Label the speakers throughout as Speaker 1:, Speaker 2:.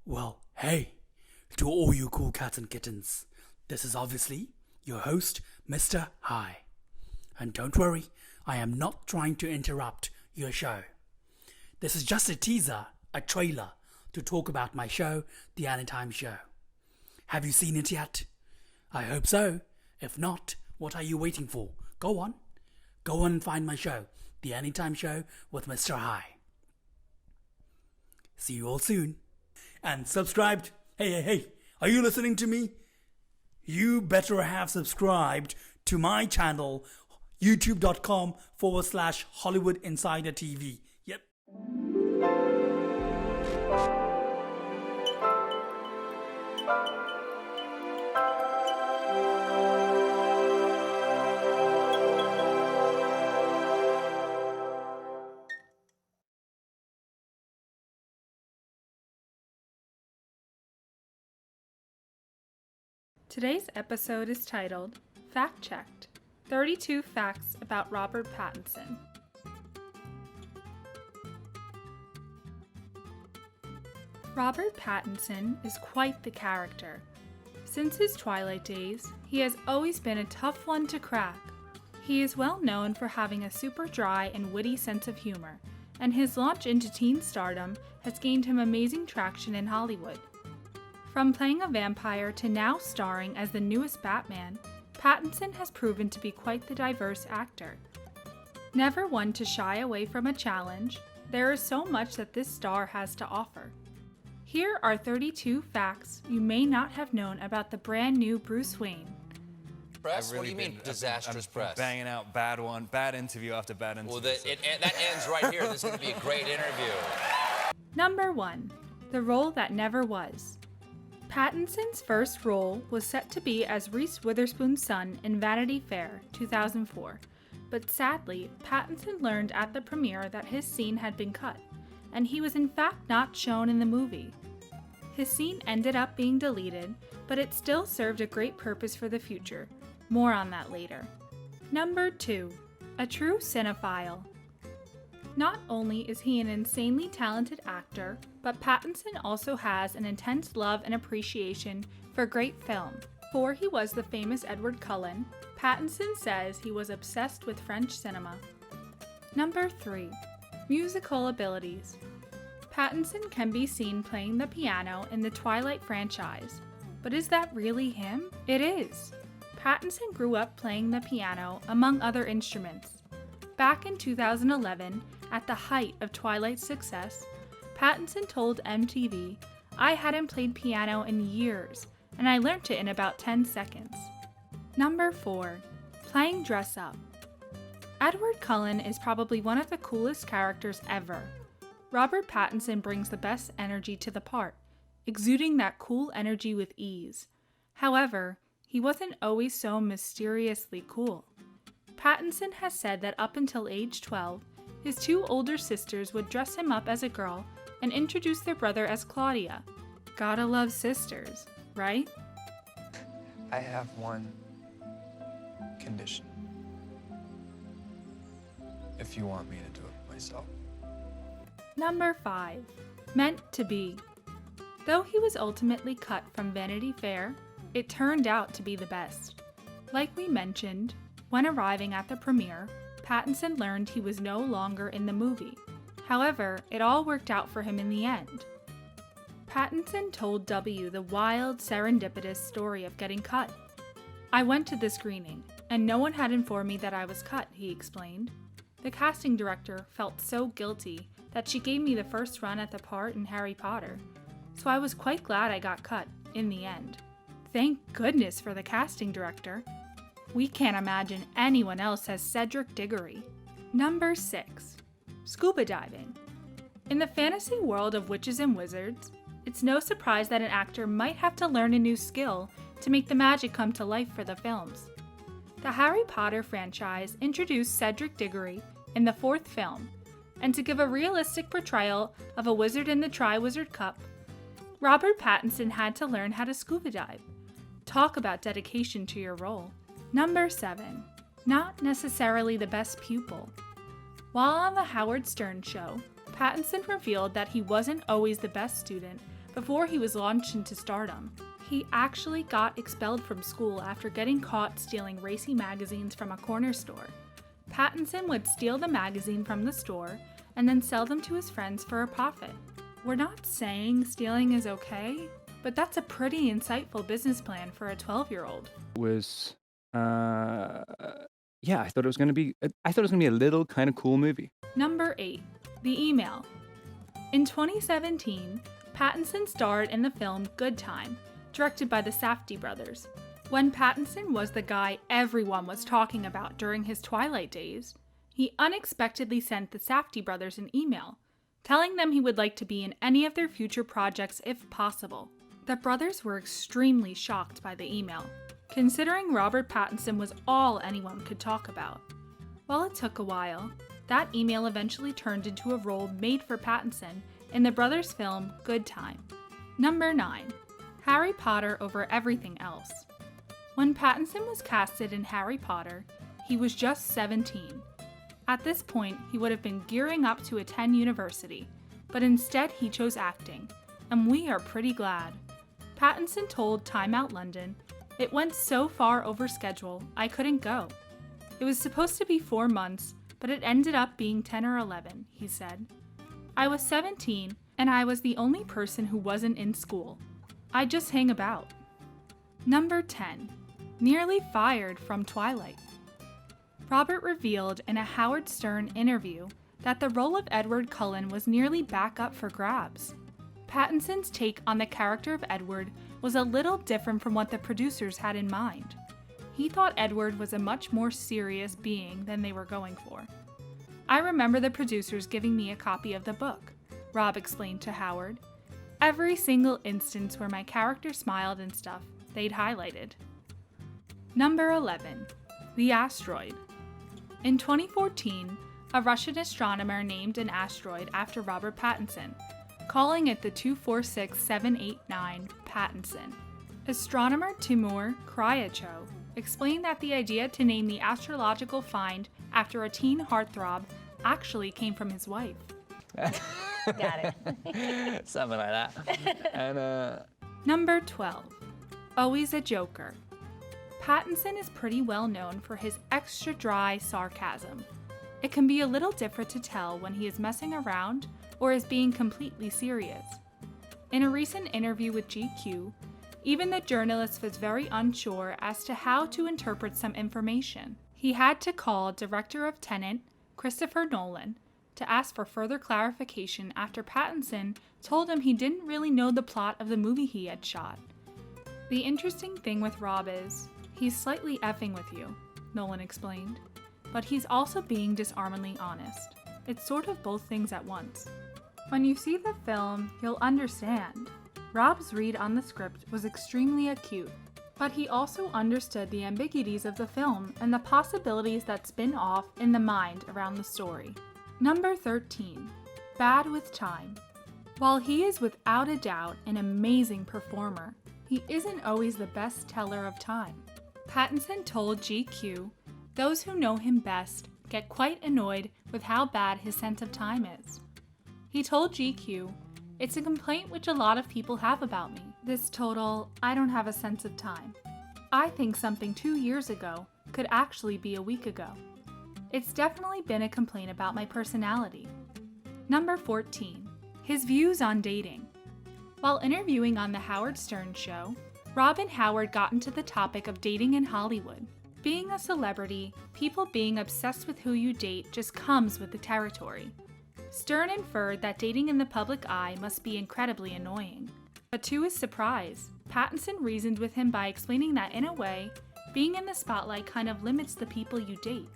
Speaker 1: Well, hey, to all you cool cats and kittens, this is obviously your host, Mr. Hi. And don't worry, I am not trying to interrupt your show. This is just a teaser, a trailer, to talk about my show, The Anytime Show. Have you seen it yet? I hope so. If not, what are you waiting for? Go on and find my show, The Anytime Show with Mr. Hi. See you all soon. And subscribed. Hey, are you listening to me? You better have subscribed to my channel, youtube.com/Hollywood Insider TV. Yep.
Speaker 2: Today's episode is titled Fact Checked: 32 Facts About Robert Pattinson. Robert Pattinson is quite the character. Since his Twilight days, he has always been a tough one to crack. He is well known for having a super dry and witty sense of humor, and his launch into teen stardom has gained him amazing traction in Hollywood. From playing a vampire to now starring as the newest Batman, Pattinson has proven to be quite the diverse actor. Never one to shy away from a challenge, there is so much that this star has to offer. Here are 32 facts you may not have known about the brand new Bruce Wayne.
Speaker 3: Press? What do you mean, disastrous press?
Speaker 4: Banging out bad interview after bad interview.
Speaker 3: Well, that ends right here. This is going to be a great interview.
Speaker 2: Number 1. The role that never was. Pattinson's first role was set to be as Reese Witherspoon's son in Vanity Fair, 2004, but sadly, Pattinson learned at the premiere that his scene had been cut, and he was in fact not shown in the movie. His scene ended up being deleted, but it still served a great purpose for the future. More on that later. Number 2. A true cinephile. Not only is he an insanely talented actor, but Pattinson also has an intense love and appreciation for great film. Before he was the famous Edward Cullen, Pattinson says he was obsessed with French cinema. Number 3. Musical abilities. Pattinson can be seen playing the piano in the Twilight franchise. But is that really him? It is. Pattinson grew up playing the piano, among other instruments. Back in 2011, at the height of Twilight's success, Pattinson told MTV, "I hadn't played piano in years, and I learnt it in about 10 seconds. Number 4. Playing dress up. Edward Cullen is probably one of the coolest characters ever. Robert Pattinson brings the best energy to the part, exuding that cool energy with ease. However, he wasn't always so mysteriously cool. Pattinson has said that up until age 12, his two older sisters would dress him up as a girl and introduce their brother as Claudia. Gotta love sisters, right?
Speaker 5: I have one condition. If you want me to do it myself.
Speaker 2: Number 5. Meant to be. Though he was ultimately cut from Vanity Fair, it turned out to be the best. Like we mentioned, when arriving at the premiere, Pattinson learned he was no longer in the movie. However, it all worked out for him in the end. Pattinson told W the wild, serendipitous story of getting cut. "I went to the screening, and no one had informed me that I was cut," he explained. "The casting director felt so guilty that she gave me the first run at the part in Harry Potter, so I was quite glad I got cut, in the end. Thank goodness for the casting director. We can't imagine anyone else as Cedric Diggory." Number 6. Scuba diving. In the fantasy world of witches and wizards, it's no surprise that an actor might have to learn a new skill to make the magic come to life for the films. The Harry Potter franchise introduced Cedric Diggory in the 4th film, and to give a realistic portrayal of a wizard in the Triwizard Cup, Robert Pattinson had to learn how to scuba dive. Talk about dedication to your role. Number 7. Not necessarily the best pupil. While on the Howard Stern show, Pattinson revealed that he wasn't always the best student before he was launched into stardom. He actually got expelled from school after getting caught stealing racy magazines from a corner store. Pattinson would steal the magazine from the store and then sell them to his friends for a profit. We're not saying stealing is okay, but that's a pretty insightful business plan for a 12-year-old.
Speaker 6: Was yeah, I thought it was going to be a little kind of cool movie.
Speaker 2: Number 8. The Email. In 2017, Pattinson starred in the film Good Time, directed by the Safdie brothers. When Pattinson was the guy everyone was talking about during his Twilight days, he unexpectedly sent the Safdie brothers an email, telling them he would like to be in any of their future projects if possible. The brothers were extremely shocked by the email, considering Robert Pattinson was all anyone could talk about. While it took a while, that email eventually turned into a role made for Pattinson in the brothers' film Good Time. Number 9. Harry Potter over everything else. When Pattinson was casted in Harry Potter, he was just 17. At this point, he would have been gearing up to attend university, but instead he chose acting, and we are pretty glad. Pattinson told Time Out London, "It went so far over schedule, I couldn't go. It was supposed to be 4 months, but it ended up being 10 or 11, he said. I was 17, and I was the only person who wasn't in school. I just hang about." Number 10. Nearly fired from Twilight. Robert revealed in a Howard Stern interview that the role of Edward Cullen was nearly back up for grabs. Pattinson's take on the character of Edward was a little different from what the producers had in mind. He thought Edward was a much more serious being than they were going for. "I remember the producers giving me a copy of the book," Rob explained to Howard. "Every single instance where my character smiled and stuff, they'd highlighted." Number 11. The Asteroid. In 2014, a Russian astronomer named an asteroid after Robert Pattinson, calling it the 246789 Pattinson. Astronomer Timur Kryachev explained that the idea to name the astrological find after a teen heartthrob actually came from his wife.
Speaker 7: Got it.
Speaker 5: Something like that. And
Speaker 2: Number 12. Always a joker. Pattinson is pretty well known for his extra dry sarcasm. It can be a little different to tell when he is messing around or is being completely serious. In a recent interview with GQ, even the journalist was very unsure as to how to interpret some information. He had to call director of Tenet, Christopher Nolan, to ask for further clarification after Pattinson told him he didn't really know the plot of the movie he had shot. "The interesting thing with Rob is, he's slightly effing with you," Nolan explained, "but he's also being disarmingly honest. It's sort of both things at once." When you see the film, you'll understand. Rob's read on the script was extremely acute, but he also understood the ambiguities of the film and the possibilities that spin off in the mind around the story. Number 13. Bad with Time. While he is without a doubt an amazing performer, he isn't always the best teller of time. Pattinson told GQ, "Those who know him best get quite annoyed with how bad his sense of time is." He told GQ, "It's a complaint which a lot of people have about me. This total, I don't have a sense of time. I think something 2 years ago could actually be a week ago. It's definitely been a complaint about my personality." Number 14. His views on dating. While interviewing on the Howard Stern Show, Rob and Howard got into the topic of dating in Hollywood. Being a celebrity, people being obsessed with who you date just comes with the territory. Stern inferred that dating in the public eye must be incredibly annoying. But to his surprise, Pattinson reasoned with him by explaining that in a way, being in the spotlight kind of limits the people you date.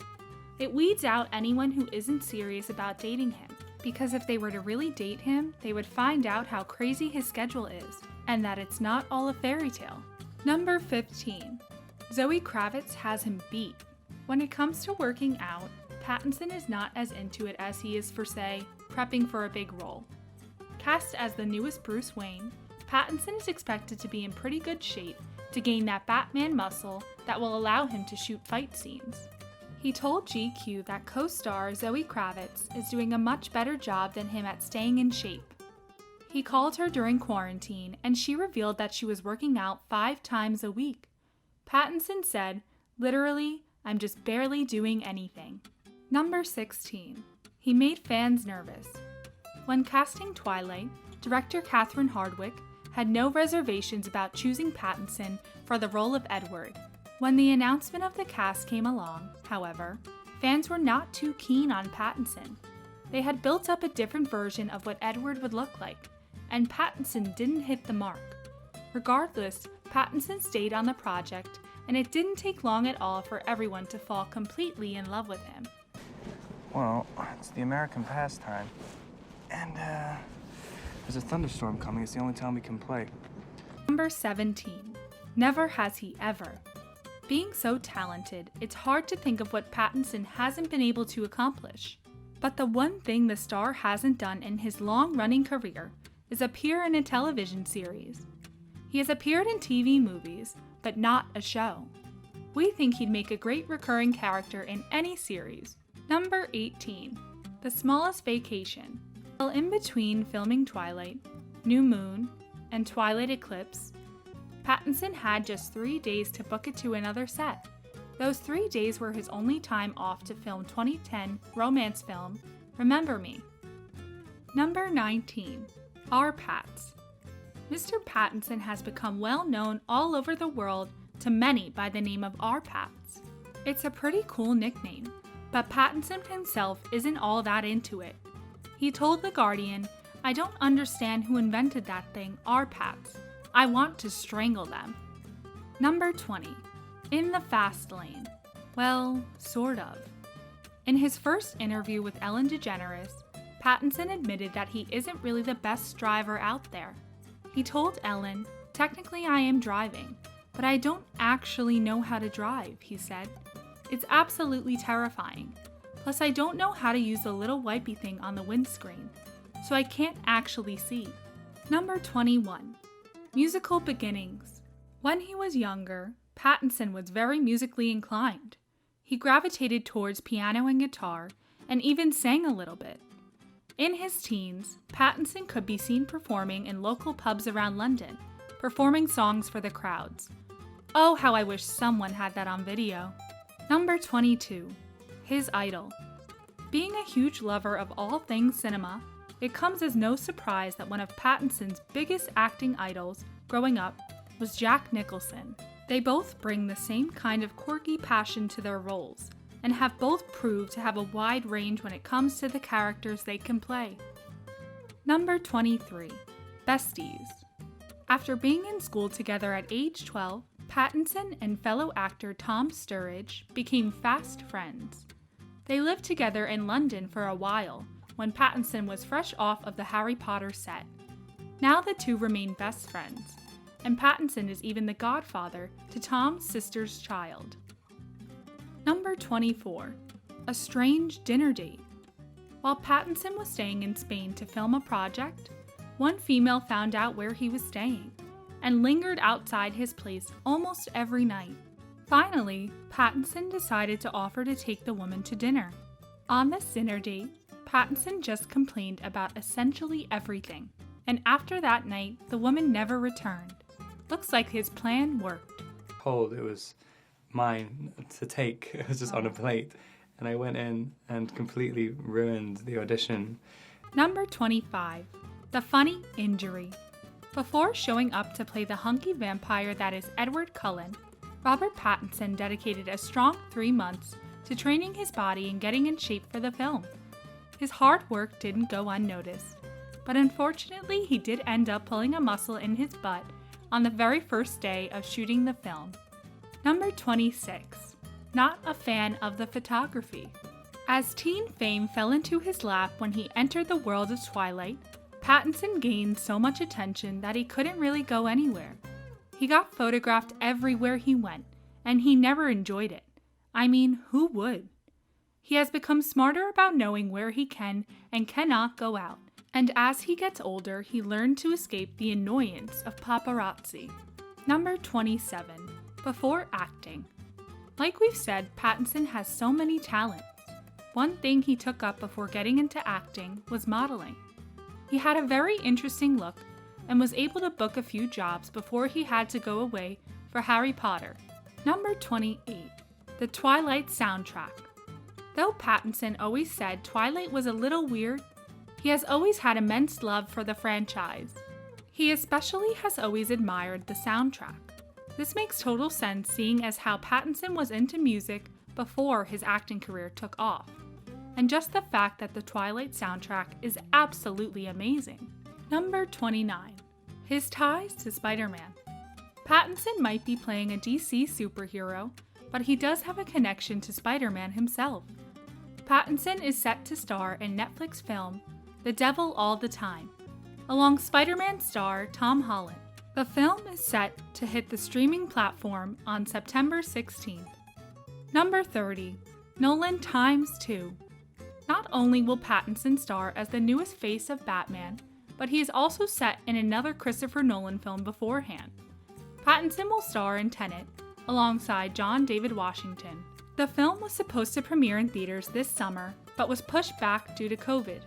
Speaker 2: It weeds out anyone who isn't serious about dating him, because if they were to really date him, they would find out how crazy his schedule is, and that it's not all a fairy tale. Number 15. Zoe Kravitz has him beat. When it comes to working out, Pattinson is not as into it as he is for, say, prepping for a big role. Cast as the newest Bruce Wayne, Pattinson is expected to be in pretty good shape to gain that Batman muscle that will allow him to shoot fight scenes. He told GQ that co-star Zoe Kravitz is doing a much better job than him at staying in shape. He called her during quarantine, and she revealed that she was working out 5 times a week. Pattinson said, "Literally, I'm just barely doing anything." Number 16. He made fans nervous. When casting Twilight, director Catherine Hardwicke had no reservations about choosing Pattinson for the role of Edward. When the announcement of the cast came along, however, fans were not too keen on Pattinson. They had built up a different version of what Edward would look like, and Pattinson didn't hit the mark. Regardless, Pattinson stayed on the project, and it didn't take long at all for everyone to fall completely in love with him.
Speaker 5: Well, it's the American pastime. And, there's a thunderstorm coming. It's the only time we can play.
Speaker 2: Number 17. Never has he ever. Being so talented, it's hard to think of what Pattinson hasn't been able to accomplish. But the one thing the star hasn't done in his long-running career is appear in a television series. He has appeared in TV movies, but not a show. We think he'd make a great recurring character in any series. Number 18. The Smallest Vacation. While in between filming Twilight, New Moon, and Twilight Eclipse, Pattinson had just 3 days to book it to another set. Those 3 days were his only time off to film 2010 romance film Remember Me. Number 19. Our Pats. Mr. Pattinson has become well known all over the world to many by the name of Our Pats. It's a pretty cool nickname, but Pattinson himself isn't all that into it. He told The Guardian, "I don't understand who invented that thing, Our Pats. I want to strangle them." Number 20. In the fast lane. Well, sort of. In his first interview with Ellen DeGeneres, Pattinson admitted that he isn't really the best driver out there. He told Ellen, "Technically I am driving, but I don't actually know how to drive," he said. "It's absolutely terrifying. Plus I don't know how to use the little wipey thing on the windscreen, so I can't actually see." Number 21. Musical beginnings. When he was younger, Pattinson was very musically inclined. He gravitated towards piano and guitar, and even sang a little bit. In his teens, Pattinson could be seen performing in local pubs around London, performing songs for the crowds. Oh, how I wish someone had that on video. Number 22. His idol. Being a huge lover of all things cinema, it comes as no surprise that one of Pattinson's biggest acting idols growing up was Jack Nicholson. They both bring the same kind of quirky passion to their roles, and have both proved to have a wide range when it comes to the characters they can play. Number 23. Besties. After being in school together at age 12, Pattinson and fellow actor Tom Sturridge became fast friends. They lived together in London for a while, when Pattinson was fresh off of the Harry Potter set. Now the two remain best friends, and Pattinson is even the godfather to Tom's sister's child. Number 24. A strange dinner date. While Pattinson was staying in Spain to film a project, one female found out where he was staying and lingered outside his place almost every night. Finally, Pattinson decided to offer to take the woman to dinner. On this dinner date, Pattinson just complained about essentially everything, and after that night, the woman never returned. Looks like his plan worked.
Speaker 5: Cold, it was mine to take. It was just on a plate. And I went in and completely ruined the audition.
Speaker 2: Number 25. The funny injury. Before showing up to play the hunky vampire that is Edward Cullen, Robert Pattinson dedicated a strong 3 months to training his body and getting in shape for the film. His hard work didn't go unnoticed, but unfortunately he did end up pulling a muscle in his butt on the very first day of shooting the film. Number 26. Not a fan of the photography. As teen fame fell into his lap when he entered the world of Twilight, Pattinson gained so much attention that he couldn't really go anywhere. He got photographed everywhere he went, and he never enjoyed it. I mean, who would? He has become smarter about knowing where he can and cannot go out, and as he gets older, he learned to escape the annoyance of paparazzi. Number 27. Before acting. Like we've said, Pattinson has so many talents. One thing he took up before getting into acting was modeling. He had a very interesting look and was able to book a few jobs before he had to go away for Harry Potter. Number 28. The Twilight soundtrack. Though Pattinson always said Twilight was a little weird, he has always had immense love for the franchise. He especially has always admired the soundtrack. This makes total sense seeing as how Pattinson was into music before his acting career took off. And just the fact that the Twilight soundtrack is absolutely amazing. Number 29. His ties to Spider-Man. Pattinson might be playing a DC superhero, but he does have a connection to Spider-Man himself. Pattinson is set to star in Netflix film The Devil All the Time, along Spider-Man star Tom Holland. The film is set to hit the streaming platform on September 16th. Number 30. Nolan Times Two. Not only will Pattinson star as the newest face of Batman, but he is also set in another Christopher Nolan film beforehand. Pattinson will star in Tenet alongside John David Washington. The film was supposed to premiere in theaters this summer, but was pushed back due to COVID.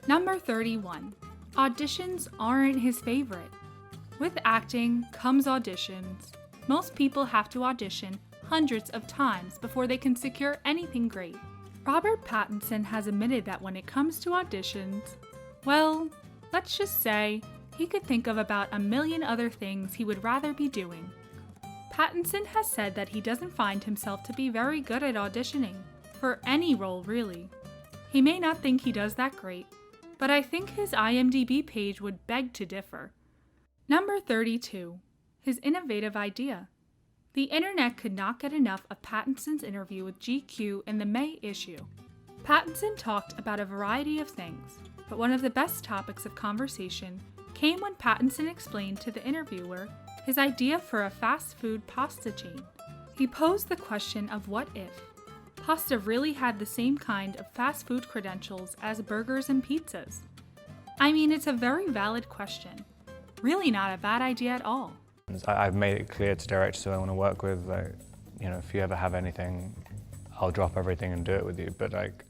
Speaker 2: Number 31. Auditions aren't his favorite. With acting comes auditions. Most people have to audition hundreds of times before they can secure anything great. Robert Pattinson has admitted that when it comes to auditions, well, let's just say he could think of about a million other things he would rather be doing. Pattinson has said that he doesn't find himself to be very good at auditioning, for any role really. He may not think he does that great, but I think his IMDb page would beg to differ. Number 32. His innovative idea. The internet could not get enough of Pattinson's interview with GQ in the May issue. Pattinson talked about a variety of things, but one of the best topics of conversation came when Pattinson explained to the interviewer his idea for a fast food pasta chain. He posed the question of what if pasta really had the same kind of fast food credentials as burgers and pizzas. I mean, it's a very valid question. Really not a bad idea at all.
Speaker 4: I've made it clear to directors who I want to work with, like, you know, if you ever have anything, I'll drop everything and do it with you. But like,